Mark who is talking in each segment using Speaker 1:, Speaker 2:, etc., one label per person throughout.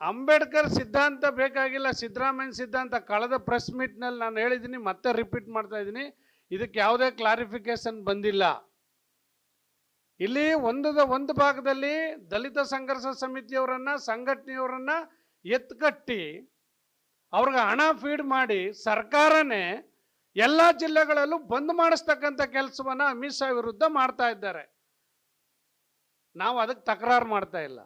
Speaker 1: ಅಂಬೇಡ್ಕರ್ ಸಿದ್ಧಾಂತ ಬೇಕಾಗಿಲ್ಲ, ಸಿದ್ದರಾಮಯ್ಯ ಸಿದ್ಧಾಂತ. ಕಳೆದ ಪ್ರೆಸ್ ಮೀಟ್ನಲ್ಲಿ ನಾನು ಹೇಳಿದ್ದೀನಿ, ಮತ್ತೆ ರಿಪೀಟ್ ಮಾಡ್ತಾ ಇದ್ದೀನಿ, ಇದಕ್ಕೆ ಯಾವುದೇ ಕ್ಲಾರಿಫಿಕೇಶನ್ ಬಂದಿಲ್ಲ. ಇಲ್ಲಿ ಒಂದು ಭಾಗದಲ್ಲಿ ದಲಿತ ಸಂಘರ್ಷ ಸಮಿತಿಯವರನ್ನ, ಸಂಘಟನೆಯವರನ್ನ ಎತ್ಕಟ್ಟಿ ಅವ್ರಿಗೆ ಹಣ ಫೀಡ್ ಮಾಡಿ ಸರ್ಕಾರನೇ ಎಲ್ಲ ಜಿಲ್ಲೆಗಳಲ್ಲೂ ಬಂದ್ ಮಾಡಿಸ್ತಕ್ಕಂಥ ಕೆಲಸವನ್ನ ಅಮಿತ್ ಶಾ ವಿರುದ್ಧ ಮಾಡ್ತಾ ಇದ್ದಾರೆ. ನಾವು ಅದಕ್ಕೆ ತಕರಾರು ಮಾಡ್ತಾ ಇಲ್ಲ.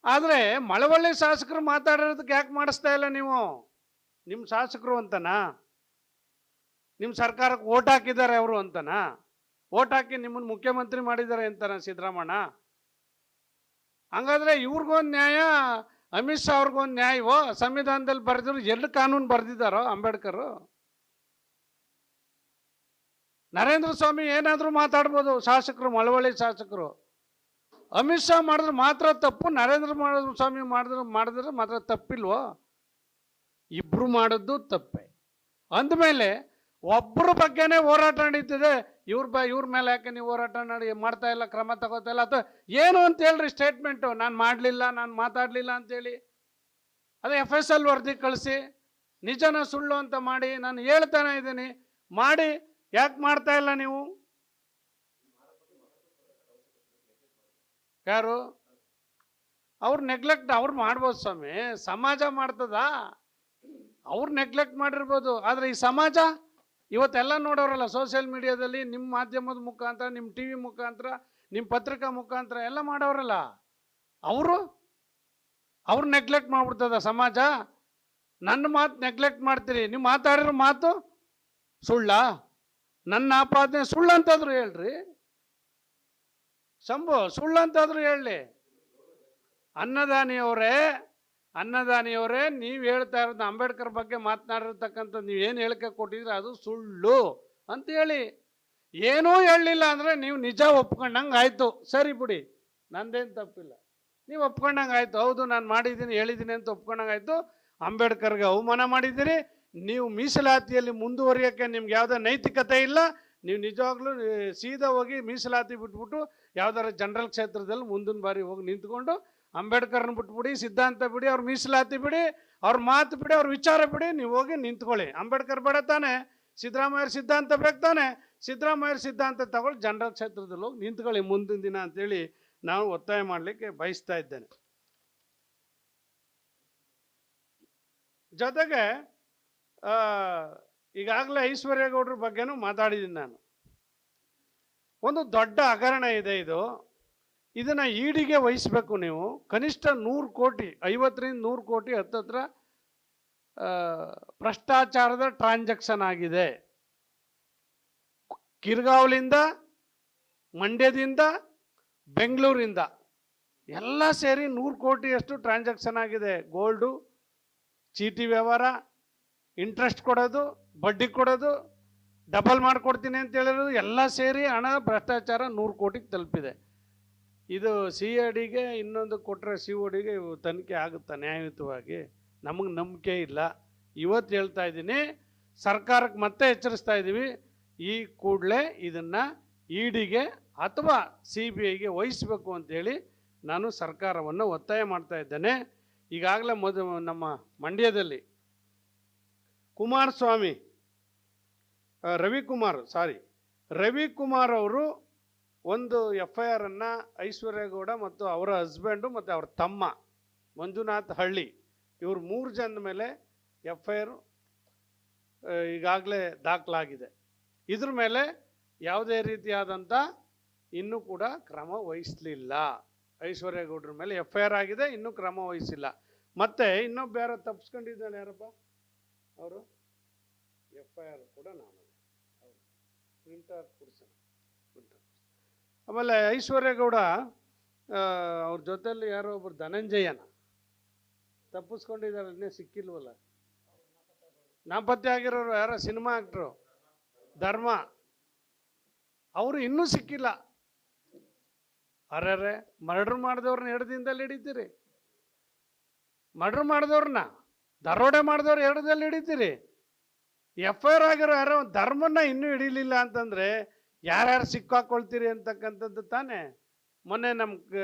Speaker 1: ಆದರೆ ಮಳವಳ್ಳಿ ಶಾಸಕರು ಮಾತಾಡಿರೋದಕ್ಕೆ ಯಾಕೆ ಮಾಡಿಸ್ತಾ ಇಲ್ಲ ನೀವು? ನಿಮ್ಮ ಶಾಸಕರು ಅಂತನಾ? ನಿಮ್ಮ ಸರ್ಕಾರಕ್ಕೆ ಓಟ್ ಹಾಕಿದ್ದಾರೆ ಅವರು ಅಂತನಾ? ಓಟ್ ಹಾಕಿ ನಿಮ್ಮನ್ನು ಮುಖ್ಯಮಂತ್ರಿ ಮಾಡಿದ್ದಾರೆ ಅಂತಾನ ಸಿದ್ದರಾಮಣ್ಣ? ಹಂಗಾದ್ರೆ ಇವ್ರಿಗೊಂದು ನ್ಯಾಯ, ಅಮಿತ್ ಶಾ ಅವ್ರಿಗೊಂದು ನ್ಯಾಯವೋ? ಸಂವಿಧಾನದಲ್ಲಿ ಬರೆದಿದ್ರು ಎರಡು ಕಾನೂನು ಬರೆದಿದ್ದಾರೋ ಅಂಬೇಡ್ಕರ್? ನರೇಂದ್ರ ಸ್ವಾಮಿ ಏನಾದರೂ ಮಾತಾಡ್ಬೋದು, ಶಾಸಕರು, ಮಳವಳ್ಳಿ ಶಾಸಕರು. ಅಮಿತ್ ಶಾ ಮಾಡಿದ್ರೆ ಮಾತ್ರ ತಪ್ಪು, ನರೇಂದ್ರ ಸ್ವಾಮಿ ಮಾಡಿದ್ರೆ ಮಾತ್ರ ತಪ್ಪಿಲ್ವೋ? ಇಬ್ರು ಮಾಡೋದು ತಪ್ಪೆ. ಅಂದಮೇಲೆ ಒಬ್ಬರ ಬಗ್ಗೆನೇ ಹೋರಾಟ ನಡೀತಿದೆ, ಇವ್ರ ಮೇಲೆ ಯಾಕೆ ನೀವು ಹೋರಾಟ ಮಾಡ್ತಾ ಇಲ್ಲ, ಕ್ರಮ ತಗೋತಾ ಇಲ್ಲ? ಅಥವಾ ಏನು ಅಂತ ಹೇಳ್ರಿ ಸ್ಟೇಟ್ಮೆಂಟು, ನಾನು ಮಾಡಲಿಲ್ಲ, ನಾನು ಮಾತಾಡಲಿಲ್ಲ ಅಂತೇಳಿ. ಅದೇ FSL ವರದಿ ಕಳಿಸಿ, ನಿಜನ ಸುಳ್ಳು ಅಂತ ಮಾಡಿ, ನಾನು ಹೇಳ್ತಾನೆ ಇದ್ದೀನಿ, ಮಾಡಿ. ಯಾಕೆ ಮಾಡ್ತಾ ಇಲ್ಲ ನೀವು? ಯಾರು ಅವ್ರು ನೆಗ್ಲೆಕ್ಟ್? ಅವ್ರು ಮಾಡ್ಬೋದು ಸ್ವಾಮಿ, ಸಮಾಜ ಮಾಡ್ತದ? ಅವ್ರು ನೆಗ್ಲೆಕ್ಟ್ ಮಾಡಿರ್ಬೋದು, ಆದರೆ ಈ ಸಮಾಜ ಇವತ್ತೆಲ್ಲ ನೋಡೋರಲ್ಲ ಸೋಷಿಯಲ್ ಮೀಡಿಯಾದಲ್ಲಿ, ನಿಮ್ಮ ಮಾಧ್ಯಮದ ಮುಖಾಂತರ, ನಿಮ್ಮ TV ಮುಖಾಂತರ, ನಿಮ್ಮ ಪತ್ರಿಕಾ ಮುಖಾಂತರ ಎಲ್ಲ ಮಾಡೋರಲ್ಲ, ಅವ್ರು ನೆಗ್ಲೆಕ್ಟ್ ಮಾಡ್ಬಿಡ್ತದ ಸಮಾಜ? ನನ್ನ ಮಾತು ನೆಗ್ಲೆಕ್ಟ್ ಮಾಡ್ತೀರಿ, ನೀವು ಮಾತಾಡಿರೋ ಮಾತು ಸುಳ್ಳ? ನನ್ನ ಆಪಾದನೆ ಸುಳ್ಳಂತಾದ್ರು ಹೇಳ್ರಿ, ಶಂಭು, ಸುಳ್ಳಂತಾದ್ರು ಹೇಳಿ. ಅನ್ನದಾನಿಯವರೇ ನೀವು ಹೇಳ್ತಾ ಇರೋದು ಅಂಬೇಡ್ಕರ್ ಬಗ್ಗೆ ಮಾತನಾಡಿರ್ತಕ್ಕಂಥ ನೀವೇನು ಹೇಳಿಕೆ ಕೊಟ್ಟಿದ್ರೆ ಅದು ಸುಳ್ಳು ಅಂತ ಹೇಳಿ. ಏನೂ ಹೇಳಲಿಲ್ಲ ಅಂದರೆ ನೀವು ನಿಜ ಒಪ್ಕೊಂಡಂಗೆ ಆಯಿತು, ಸರಿ ಬಿಡಿ, ನಂದೇನು ತಪ್ಪಿಲ್ಲ. ನೀವು ಒಪ್ಕೊಂಡಂಗೆ ಆಯಿತು, ಹೌದು ನಾನು ಮಾಡಿದ್ದೀನಿ, ಹೇಳಿದ್ದೀನಿ ಅಂತ ಒಪ್ಕೊಂಡಂಗೆ ಆಯಿತು. ಅಂಬೇಡ್ಕರ್ಗೆ ಅವಮಾನ ಮಾಡಿದ್ದೀರಿ. ನೀವು ಮೀಸಲಾತಿಯಲ್ಲಿ ಮುಂದುವರಿಯೋಕ್ಕೆ ನಿಮ್ಗೆ ಯಾವುದೇ ನೈತಿಕತೆ ಇಲ್ಲ. ನೀವು ನಿಜವಾಗ್ಲೂ ಸೀದಾ ಹೋಗಿ ಮೀಸಲಾತಿ ಬಿಟ್ಬಿಟ್ಟು ಯಾವ್ದಾರ ಜನರಲ್ ಕ್ಷೇತ್ರದಲ್ಲಿ ಮುಂದಿನ ಬಾರಿ ಹೋಗಿ ನಿಂತ್ಕೊಂಡು ಅಂಬೇಡ್ಕರ್ನ ಬಿಟ್ಬಿಡಿ, ಸಿದ್ಧಾಂತ ಬಿಡಿ, ಅವ್ರ ಮೀಸಲಾತಿ ಬಿಡಿ, ಅವ್ರ ಮಾತು ಬಿಡಿ, ಅವ್ರ ವಿಚಾರ ಬಿಡಿ, ನೀವು ಹೋಗಿ ನಿಂತ್ಕೊಳ್ಳಿ. ಅಂಬೇಡ್ಕರ್ ಬೇಡ ತಾನೆ, ಸಿದ್ದರಾಮಯ್ಯ ಸಿದ್ಧಾಂತ ಬೇಕು ತಾನೆ, ಸಿದ್ದರಾಮಯ್ಯ ಸಿದ್ಧಾಂತ ತಗೊಳ್ಳಿ, ಜನರಲ್ ಕ್ಷೇತ್ರದಲ್ಲಿ ಹೋಗಿ ನಿಂತ್ಕೊಳ್ಳಿ ಮುಂದಿನ ದಿನ ಅಂತೇಳಿ ನಾನು ಒತ್ತಾಯ ಮಾಡಲಿಕ್ಕೆ ಬಯಸ್ತಾ ಇದ್ದೇನೆ. ಜೊತೆಗೆ ಈಗಾಗಲೇ ಐಶ್ವರ್ಯಗೌಡ್ರ ಬಗ್ಗೆನೂ ಮಾತಾಡಿದ್ದೀನಿ ನಾನು. ಒಂದು ದೊಡ್ಡ ಹಗರಣ ಇದೆ ಇದು, ಇದನ್ನು ಈಡಿಗೆ ವಹಿಸಬೇಕು ನೀವು. ಕನಿಷ್ಠ 100 ಕೋಟಿ, 50ರಿಂದ 100 ಕೋಟಿ ಹತ್ತತ್ರ ಭ್ರಷ್ಟಾಚಾರದ ಟ್ರಾನ್ಸಾಕ್ಷನ್ ಆಗಿದೆ. ಕಿರ್ಗಾವ್ಲಿಂದ, ಮಂಡ್ಯದಿಂದ, ಬೆಂಗಳೂರಿಂದ ಎಲ್ಲ ಸೇರಿ 100 ಕೋಟಿಯಷ್ಟು ಟ್ರಾನ್ಸಾಕ್ಷನ್ ಆಗಿದೆ. ಗೋಲ್ಡು, ಚೀಟಿ ವ್ಯವಹಾರ, ಇಂಟ್ರೆಸ್ಟ್ ಕೊಡೋದು, ಬಡ್ಡಿ ಕೊಡೋದು, ಡಬಲ್ ಮಾಡಿಕೊಡ್ತೀನಿ ಅಂತ ಹೇಳಿರೋದು ಎಲ್ಲ ಸೇರಿ ಹಣ ಭ್ರಷ್ಟಾಚಾರ 100 ಕೋಟಿಗೆ ತಲುಪಿದೆ. ಇದು CIDಗೆ ಇನ್ನೊಂದು ಕೊಟ್ಟರೆ CODಗೆ ತನಿಖೆ ಆಗುತ್ತಾ ನ್ಯಾಯಯುತವಾಗಿ? ನಮಗೆ ನಂಬಿಕೆ ಇಲ್ಲ. ಇವತ್ತು ಹೇಳ್ತಾ ಇದ್ದೀನಿ, ಸರ್ಕಾರಕ್ಕೆ ಮತ್ತೆ ಎಚ್ಚರಿಸ್ತಾ ಇದ್ದೀವಿ, ಈ ಕೂಡಲೇ ಇದನ್ನು EDಗೆ ಅಥವಾ CBIಗೆ ವಹಿಸಬೇಕು ಅಂತೇಳಿ ನಾನು ಸರ್ಕಾರವನ್ನು ಒತ್ತಾಯ ಮಾಡ್ತಾ ಇದ್ದೇನೆ. ಈಗಾಗಲೇ ನಮ್ಮ ಮಂಡ್ಯದಲ್ಲಿ ರವಿಕುಮಾರ್ ಅವರು ಒಂದು FIR ಅನ್ನು ಐಶ್ವರ್ಯಗೌಡ ಮತ್ತು ಅವರ ಹಸ್ಬೆಂಡು ಮತ್ತು ಅವರ ತಮ್ಮ ಮಂಜುನಾಥ್ ಹಳ್ಳಿ ಇವರು 3 ಜನದ ಮೇಲೆ FIR ಈಗಾಗಲೇ ದಾಖಲಾಗಿದೆ. ಇದ್ರ ಮೇಲೆ ಯಾವುದೇ ರೀತಿಯಾದಂಥ ಇನ್ನೂ ಕೂಡ ಕ್ರಮ ವಹಿಸಲಿಲ್ಲ. ಐಶ್ವರ್ಯಗೌಡ್ರ ಮೇಲೆ FIR ಆಗಿದೆ, ಇನ್ನೂ ಕ್ರಮ ವಹಿಸಿಲ್ಲ. ಮತ್ತೆ ಇನ್ನೊಬ್ಬ ಯಾರೋ ತಪ್ಪಿಸ್ಕೊಂಡಿದ್ದಾನೆ, ಯಾರಪ್ಪ ಅವರು? FIR ಕೂಡ ನಾನು ಪ್ರಿಂಟರ್ ಕೊಡ್ಸೋಣ. ಆಮೇಲೆ ಐಶ್ವರ್ಯಗೌಡ ಅವ್ರ ಜೊತೆಯಲ್ಲಿ ಯಾರೋ ಒಬ್ಬರು ಧನಂಜಯನ ತಪ್ಪಿಸ್ಕೊಂಡಿದ್ದಾರೆ, ಇನ್ನೇ ಸಿಕ್ಕಿಲ್ವಲ್ಲ. ನಾಪತ್ತೆ ಆಗಿರೋರು ಯಾರೋ ಸಿನಿಮಾ ಆಕ್ಟ್ರು ಧರ್ಮ, ಅವರು ಇನ್ನೂ ಸಿಕ್ಕಿಲ್ಲ. ಅರ್ರೆ, ಮರ್ಡರ್ ಮಾಡಿದವ್ರನ್ನ 2 ದಿನದಲ್ಲಿ ಹಿಡಿತೀರಿ, ಮರ್ಡರ್ ಮಾಡಿದವ್ರನ್ನ, ದರೋಡೆ ಮಾಡಿದವ್ರು 2 ದಿನದಲ್ಲಿ ಹಿಡಿತೀರಿ. FIR ಆಗಿರೋ ಯಾರೋ ಧರ್ಮನ್ನ ಇನ್ನೂ ಹಿಡಿಲಿಲ್ಲ ಅಂತಂದರೆ ಯಾರ್ಯಾರು ಸಿಕ್ಕಾಕೊಳ್ತೀರಿ ಅಂತಕ್ಕಂಥದ್ದು ತಾನೇ. ಮೊನ್ನೆ ನಮ್ಮ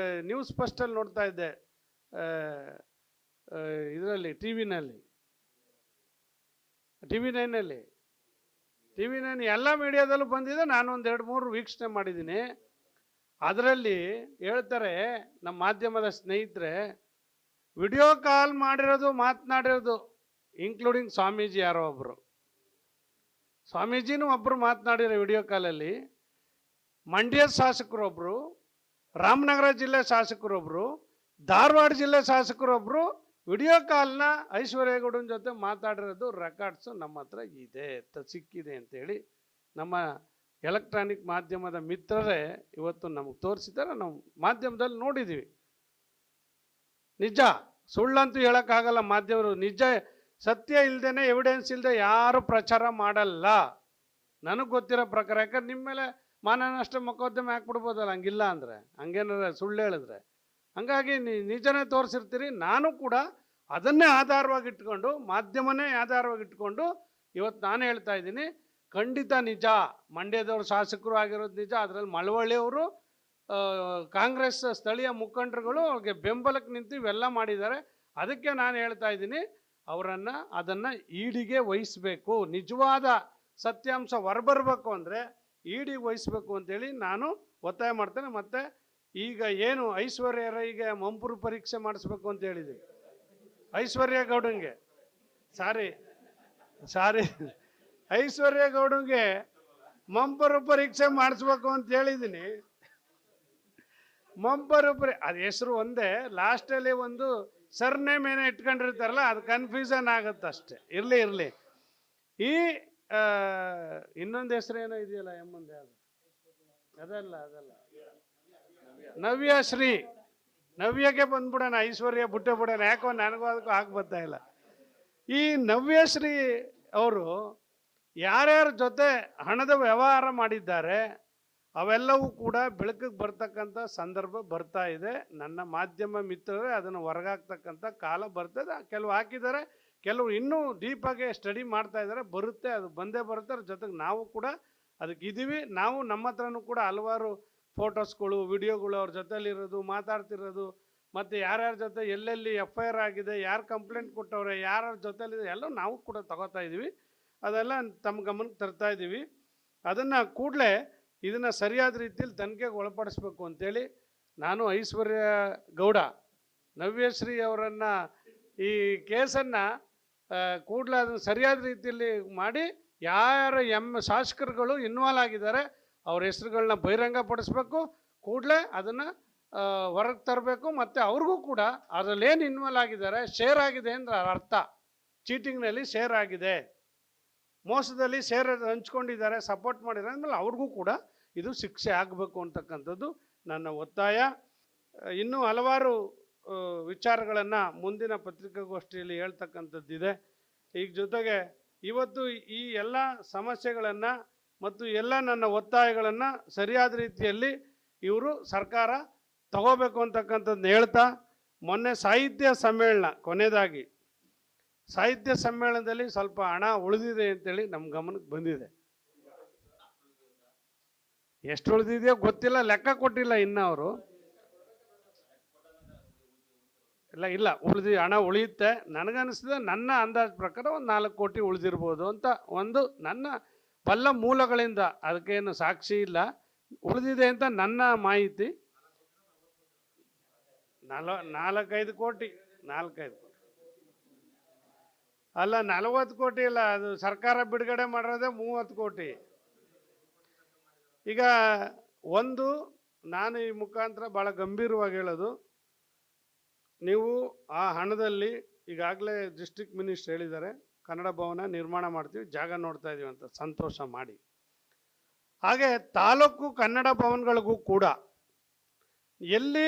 Speaker 1: ನ್ಯೂಸ್ ಫಸ್ಟಲ್ಲಿ ನೋಡ್ತಾ ಇದ್ದೆ, ಇದರಲ್ಲಿ ಟಿ ವಿ ನೈನಲ್ಲಿ ಎಲ್ಲ ಮೀಡಿಯಾದಲ್ಲೂ ಬಂದಿದೆ. ನಾನು ಒಂದು 2-3 ವೀಕ್ಷಣೆ ಮಾಡಿದ್ದೀನಿ. ಅದರಲ್ಲಿ ಹೇಳ್ತಾರೆ ನಮ್ಮ ಮಾಧ್ಯಮದ ಸ್ನೇಹಿತರೆ, ವಿಡಿಯೋ ಕಾಲ್ ಮಾಡಿರೋದು ಮಾತನಾಡಿರೋದು ಇನ್ಕ್ಲೂಡಿಂಗ್ ಸ್ವಾಮೀಜಿ ಯಾರೋ ಒಬ್ಬರು, ಸ್ವಾಮೀಜಿನೂ ಒಬ್ಬರು ಮಾತನಾಡಿರೋ ವಿಡಿಯೋ ಕಾಲಲ್ಲಿ, ಮಂಡ್ಯ ಶಾಸಕರೊಬ್ಬರು, ರಾಮನಗರ ಜಿಲ್ಲೆ ಶಾಸಕರೊಬ್ಬರು, ಧಾರವಾಡ ಜಿಲ್ಲೆ ಶಾಸಕರೊಬ್ಬರು ವಿಡಿಯೋ ಕಾಲ್ನ ಐಶ್ವರ್ಯಗೌಡನ ಜೊತೆ ಮಾತಾಡಿರೋದು ರೆಕಾರ್ಡ್ಸು ನಮ್ಮ ಹತ್ರ ಇದೆ, ಸಿಕ್ಕಿದೆ ಅಂತೇಳಿ ನಮ್ಮ ಎಲೆಕ್ಟ್ರಾನಿಕ್ ಮಾಧ್ಯಮದ ಮಿತ್ರರೇ ಇವತ್ತು ನಮಗೆ ತೋರಿಸಿದ್ದಾರೆ. ನಾವು ಮಾಧ್ಯಮದಲ್ಲಿ ನೋಡಿದ್ದೀವಿ. ನಿಜ, ಸುಳ್ಳಂತೂ ಹೇಳೋಕ್ಕಾಗಲ್ಲ. ಮಾಧ್ಯಮರು ನಿಜ ಸತ್ಯ ಇಲ್ಲದೇನೆ, ಎವಿಡೆನ್ಸ್ ಇಲ್ಲದೆ ಯಾರು ಪ್ರಚಾರ ಮಾಡಲ್ಲ. ನನಗೆ ಗೊತ್ತಿರೋ ಪ್ರಕಾರ. ಯಾಕಂದ್ರೆ ನಿಮ್ಮ ಮೇಲೆ ಮಾನನಷ್ಟ ಮೊಕದ್ದಮೆ ಹಾಕ್ಬಿಡ್ಬೋದಲ್ಲ ಹಂಗಿಲ್ಲ ಅಂದರೆ, ಹಂಗೇನಾರ ಸುಳ್ಳು ಹೇಳಿದ್ರೆ. ಹಂಗಾಗಿ ನಿಜನೇ ತೋರಿಸಿರ್ತೀರಿ. ನಾನು ಕೂಡ ಅದನ್ನೇ ಆಧಾರವಾಗಿಟ್ಕೊಂಡು, ಮಾಧ್ಯಮನೇ ಆಧಾರವಾಗಿಟ್ಕೊಂಡು ಇವತ್ತು ನಾನು ಹೇಳ್ತಾ ಇದ್ದೀನಿ, ಖಂಡಿತ ನಿಜ. ಮಂಡ್ಯದವರು ಶಾಸಕರು ಆಗಿರೋದು ನಿಜ. ಅದರಲ್ಲಿ ಮಳವಳ್ಳಿಯವರು, ಕಾಂಗ್ರೆಸ್ ಸ್ಥಳೀಯ ಮುಖಂಡರುಗಳು ಅವ್ರಿಗೆ ಬೆಂಬಲಕ್ಕೆ ನಿಂತು ಇವೆಲ್ಲ ಮಾಡಿದ್ದಾರೆ. ಅದಕ್ಕೆ ನಾನು ಹೇಳ್ತಾ ಇದ್ದೀನಿ, ಅದನ್ನು ಈಡಿಗೆ ವಹಿಸಬೇಕು. ನಿಜವಾದ ಸತ್ಯಾಂಶ ಹೊರಬರಬೇಕು ಅಂದರೆ ಈಡಿಗೆ ವಹಿಸಬೇಕು ಅಂತೇಳಿ ನಾನು ಒತ್ತಾಯ ಮಾಡ್ತೇನೆ. ಮತ್ತು ಈಗ ಏನು ಐಶ್ವರ್ಯ ರೈಗೆ ಮಂಪರು ಪರೀಕ್ಷೆ ಮಾಡಿಸ್ಬೇಕು ಅಂತ ಹೇಳಿದ್ವಿ, ಐಶ್ವರ್ಯ ಗೌಡಂಗೆ ಐಶ್ವರ್ಯ ಗೌಡಂಗೆ ಮಂಪರು ಪರೀಕ್ಷೆ ಮಾಡಿಸ್ಬೇಕು ಅಂತ ಹೇಳಿದ್ದೀನಿ. ಅದು ಹೆಸರು ಒಂದೇ, ಲಾಸ್ಟಲ್ಲಿ ಒಂದು ಸರ್ನೇಮ್ ಏನೋ ಇಟ್ಕೊಂಡಿರ್ತಾರಲ್ಲ, ಅದು ಕನ್ಫ್ಯೂಷನ್ ಆಗುತ್ತೆ ಅಷ್ಟೆ. ಇರಲಿ. ಈ ಇನ್ನೊಂದು ಹೆಸರು ಏನೋ ಇದೆಯಲ್ಲ, ಎಮ್ಮಂದೆ, ಅದಲ್ಲ ನವ್ಯಗೆ ಬಂದ್ಬಿಡೋಣ, ಐಶ್ವರ್ಯ ಬಿಟ್ಟೆ ಬಿಡೋಣ. ಯಾಕೋ ನನಗೂ ಅದಕ್ಕೂ ಬರ್ತಾ ಇಲ್ಲ. ಈ ನವ್ಯಶ್ರೀ ಅವರು ಯಾರ್ಯಾರ ಜೊತೆ ಹಣದ ವ್ಯವಹಾರ ಮಾಡಿದ್ದಾರೆ ಅವೆಲ್ಲವೂ ಕೂಡ ಬೆಳಕಿಗೆ ಬರ್ತಕ್ಕಂಥ ಸಂದರ್ಭ ಬರ್ತಾ ಇದೆ. ನನ್ನ ಮಾಧ್ಯಮ ಮಿತ್ರರೇ ಅದನ್ನು ಹೊರಗಾಕ್ತಕ್ಕಂಥ ಕಾಲ ಬರ್ತದೆ. ಕೆಲವು ಹಾಕಿದ್ದಾರೆ, ಕೆಲವು ಇನ್ನೂ ಡೀಪಾಗಿ ಸ್ಟಡಿ ಮಾಡ್ತಾ ಇದ್ದಾರೆ. ಬರುತ್ತೆ, ಅದು ಬಂದೇ ಬರುತ್ತೆ. ಅದ್ರ ಜೊತೆಗೆ ನಾವು ಕೂಡ ಅದಕ್ಕೆ ಇದ್ದೀವಿ. ನಾವು ನಮ್ಮ ಹತ್ರನೂ ಕೂಡ ಹಲವಾರು ಫೋಟೋಸ್ಗಳು, ವಿಡಿಯೋಗಳು, ಅವ್ರ ಜೊತೆಲಿರೋದು, ಮಾತಾಡ್ತಿರೋದು, ಮತ್ತು ಯಾರ್ಯಾರ ಜೊತೆ ಎಲ್ಲೆಲ್ಲಿ FIR ಆಗಿದೆ, ಯಾರು ಕಂಪ್ಲೇಂಟ್ ಕೊಟ್ಟವ್ರೆ, ಯಾರ್ಯಾರ ಜೊತೆಲಿದೆ, ಎಲ್ಲ ನಾವು ಕೂಡ ತಗೋತಾ ಇದ್ದೀವಿ. ಅದೆಲ್ಲ ತಮ್ಮ ಗಮನಕ್ಕೆ ತರ್ತಾ ಇದ್ದೀವಿ. ಅದನ್ನು ಕೂಡಲೇ ಇದನ್ನು ಸರಿಯಾದ ರೀತಿಯಲ್ಲಿ ತನಿಖೆಗೆ ಒಳಪಡಿಸ್ಬೇಕು ಅಂತೇಳಿ ನಾನು ಐಶ್ವರ್ಯ ಗೌಡ, ನವ್ಯಶ್ರೀ ಅವರನ್ನು, ಈ ಕೇಸನ್ನು ಕೂಡಲೇ ಅದನ್ನು ಸರಿಯಾದ ರೀತಿಯಲ್ಲಿ ಮಾಡಿ, ಯಾರು ಶಾಸಕರುಗಳು ಇನ್ವಾಲ್ವ್ ಆಗಿದ್ದಾರೆ ಅವ್ರ ಹೆಸರುಗಳನ್ನ ಬಹಿರಂಗಪಡಿಸ್ಬೇಕು. ಕೂಡಲೇ ಅದನ್ನು ಹೊರಗೆ ತರಬೇಕು. ಮತ್ತು ಅವ್ರಿಗೂ ಕೂಡ ಅದರಲ್ಲೇನು ಇನ್ವಾಲ್ವ್ ಆಗಿದ್ದಾರೆ, ಶೇರ್ ಆಗಿದೆ ಅಂದ್ರೆ ಅರ್ಥ ಚೀಟಿಂಗ್ನಲ್ಲಿ ಶೇರ್ ಆಗಿದೆ, ಮೋಸದಲ್ಲಿ ಶೇರ್ ಹಂಚ್ಕೊಂಡಿದ್ದಾರೆ, ಸಪೋರ್ಟ್ ಮಾಡಿದ್ದಾರೆ ಅಂದಮೇಲೆ ಅವ್ರಿಗೂ ಕೂಡ ಇದು ಶಿಕ್ಷೆ ಆಗಬೇಕು ಅಂತಕ್ಕಂಥದ್ದು ನನ್ನ ಒತ್ತಾಯ. ಇನ್ನೂ ಹಲವಾರು ವಿಚಾರಗಳನ್ನು ಮುಂದಿನ ಪತ್ರಿಕಾಗೋಷ್ಠಿಯಲ್ಲಿ ಹೇಳ್ತಕ್ಕಂಥದ್ದಿದೆ. ಈಗ ಜೊತೆಗೆ ಇವತ್ತು ಈ ಎಲ್ಲ ಸಮಸ್ಯೆಗಳನ್ನು ಮತ್ತು ಎಲ್ಲ ನನ್ನ ಒತ್ತಾಯಗಳನ್ನು ಸರಿಯಾದ ರೀತಿಯಲ್ಲಿ ಇವರು ಸರ್ಕಾರ ತಗೋಬೇಕು ಅಂತಕ್ಕಂಥದ್ದನ್ನ ಹೇಳ್ತಾ, ಮೊನ್ನೆ ಸಾಹಿತ್ಯ ಸಮ್ಮೇಳನ, ಕೊನೆಯದಾಗಿ ಸಾಹಿತ್ಯ ಸಮ್ಮೇಳನದಲ್ಲಿ ಸ್ವಲ್ಪ ಹಣ ಉಳಿದಿದೆ ಅಂತೇಳಿ ನಮ್ಮ ಗಮನಕ್ಕೆ ಬಂದಿದೆ. ಎಷ್ಟು ಉಳಿದಿದೆಯೋ ಗೊತ್ತಿಲ್ಲ, ಲೆಕ್ಕ ಕೊಟ್ಟಿಲ್ಲ ಇನ್ನು ಅವರು. ಇಲ್ಲ ಹಣ ಉಳಿಯುತ್ತೆ. ನನಗನ್ನಿಸಿದೆ, ನನ್ನ ಅಂದಾಜು ಪ್ರಕಾರ ಒಂದು 4 ಕೋಟಿ ಉಳಿದಿರ್ಬೋದು ಅಂತ, ಒಂದು ನನ್ನ ಬಲ್ಲ ಮೂಲಗಳಿಂದ, ಅದಕ್ಕೇನು ಸಾಕ್ಷಿ ಇಲ್ಲ, ಉಳಿದಿದೆ ಅಂತ ನನ್ನ ಮಾಹಿತಿ. 4-5 ಕೋಟಿ ಅಲ್ಲ, 40 ಕೋಟಿ ಇಲ್ಲ, ಅದು ಸರ್ಕಾರ ಬಿಡುಗಡೆ ಮಾಡಿರೋದೇ 30 ಕೋಟಿ. ಈಗ ನಾನು ಈ ಮುಖಾಂತರ ಭಾಳ ಗಂಭೀರವಾಗಿ ಹೇಳೋದು, ನೀವು ಆ ಹಣದಲ್ಲಿ ಈಗಾಗಲೇ ಡಿಸ್ಟ್ರಿಕ್ಟ್ ಮಿನಿಸ್ಟರ್ ಹೇಳಿದ್ದಾರೆ, ಕನ್ನಡ ಭವನ ನಿರ್ಮಾಣ ಮಾಡ್ತೀವಿ, ಜಾಗ ನೋಡ್ತಾ ಇದ್ದೀವಿ ಅಂತ, ಸಂತೋಷ ಮಾಡಿ. ಹಾಗೆ ತಾಲೂಕು ಕನ್ನಡ ಭವನಗಳಿಗೂ ಕೂಡ ಎಲ್ಲಿ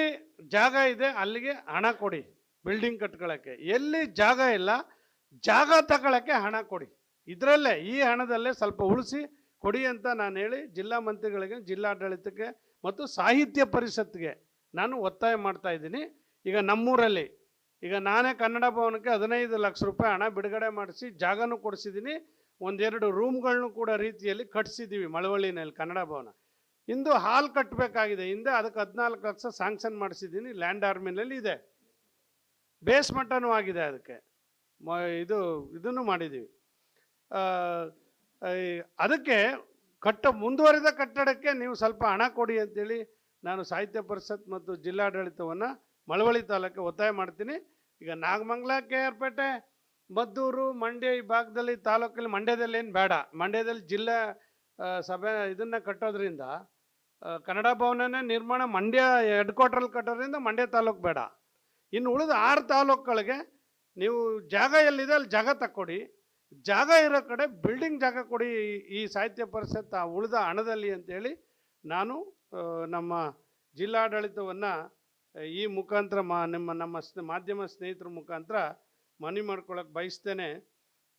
Speaker 1: ಜಾಗ ಇದೆ ಅಲ್ಲಿಗೆ ಹಣ ಕೊಡಿ ಬಿಲ್ಡಿಂಗ್ ಕಟ್ಕೊಳ್ಳೋಕ್ಕೆ, ಎಲ್ಲಿ ಜಾಗ ಇಲ್ಲ ಜಾಗ ತಗೊಳ್ಳೋಕ್ಕೆ ಹಣ ಕೊಡಿ. ಇದರಲ್ಲೇ, ಈ ಹಣದಲ್ಲೇ ಸ್ವಲ್ಪ ಉಳಿಸಿ ಕೊಡಿ ಅಂತ ನಾನು ಹೇಳಿ ಜಿಲ್ಲಾ ಮಂತ್ರಿಗಳಿಗೆ, ಜಿಲ್ಲಾಡಳಿತಕ್ಕೆ ಮತ್ತು ಸಾಹಿತ್ಯ ಪರಿಷತ್ಗೆ ನಾನು ಒತ್ತಾಯ ಮಾಡ್ತಾ ಇದ್ದೀನಿ. ಈಗ ನಮ್ಮೂರಲ್ಲಿ ಈಗ ನಾನೇ ಕನ್ನಡ ಭವನಕ್ಕೆ 15 ಲಕ್ಷ ರೂಪಾಯಿ ಹಣ ಬಿಡುಗಡೆ ಮಾಡಿಸಿ ಜಾಗನೂ ಕೊಡಿಸಿದ್ದೀನಿ. 1-2 ರೂಮ್ಗಳನ್ನು ಕೂಡ ರೀತಿಯಲ್ಲಿ ಕಟ್ಟಿಸಿದ್ದೀವಿ ಮಳವಳ್ಳಿನಲ್ಲಿ ಕನ್ನಡ ಭವನ. ಇಂದು ಹಾಲ್ ಕಟ್ಟಬೇಕಾಗಿದೆ, ಹಿಂದೆ ಅದಕ್ಕೆ 14 ಲಕ್ಷ ಸ್ಯಾಂಕ್ಷನ್ ಮಾಡಿಸಿದ್ದೀನಿ, ಲ್ಯಾಂಡ್ ಆರ್ಮಿನಲ್ಲಿ ಇದೆ. ಬೇಸ್ ಮಟ್ಟನೂ ಆಗಿದೆ ಅದಕ್ಕೆ ಇದನ್ನು ಮಾಡಿದ್ದೀವಿ. ಅದಕ್ಕೆ ಮುಂದುವರಿದ ಕಟ್ಟಡಕ್ಕೆ ನೀವು ಸ್ವಲ್ಪ ಹಣ ಕೊಡಿ ಅಂತೇಳಿ ನಾನು ಸಾಹಿತ್ಯ ಪರಿಷತ್ ಮತ್ತು ಜಿಲ್ಲಾಡಳಿತವನ್ನು ಮಳವಳ್ಳಿ ತಾಲೂಕಿಗೆ ಒತ್ತಾಯ ಮಾಡ್ತೀನಿ. ಈಗ ನಾಗಮಂಗಲ, KR ಪೇಟೆ, ಮದ್ದೂರು, ಮಂಡ್ಯ ಈ ಭಾಗದಲ್ಲಿ ತಾಲೂಕಲ್ಲಿ, ಮಂಡ್ಯದಲ್ಲಿ ಏನು ಬೇಡ, ಮಂಡ್ಯದಲ್ಲಿ ಜಿಲ್ಲಾ ಸಭೆ ಇದನ್ನು ಕಟ್ಟೋದ್ರಿಂದ ಕನ್ನಡ ಭವನನೇ ನಿರ್ಮಾಣ ಮಂಡ್ಯ ಹೆಡ್ ಕ್ವಾರ್ಟರಲ್ಲಿ ಕಟ್ಟೋದ್ರಿಂದ ಮಂಡ್ಯ ತಾಲೂಕು ಬೇಡ. ಇನ್ನು ಉಳಿದ 6 ತಾಲೂಕುಗಳಿಗೆ ನೀವು ಜಾಗ ಎಲ್ಲಿದೆ ಅಲ್ಲಿ ಜಾಗ ತಕ್ಕೊಡಿ, ಜಾಗ ಇರೋ ಕಡೆ ಬಿಲ್ಡಿಂಗ್ ಜಾಗ ಕೊಡಿ ಈ ಸಾಹಿತ್ಯ ಪರಿಷತ್ ಉಳಿದ ಹಣದಲ್ಲಿ ಅಂತೇಳಿ ನಾನು ನಮ್ಮ ಜಿಲ್ಲಾಡಳಿತವನ್ನು ಈ ಮುಖಾಂತರ ನಮ್ಮ ಮಾಧ್ಯಮ ಸ್ನೇಹಿತರ ಮುಖಾಂತರ ಮನವಿ ಮಾಡ್ಕೊಳ್ಳೋಕೆ ಬಯಸ್ತೇನೆ.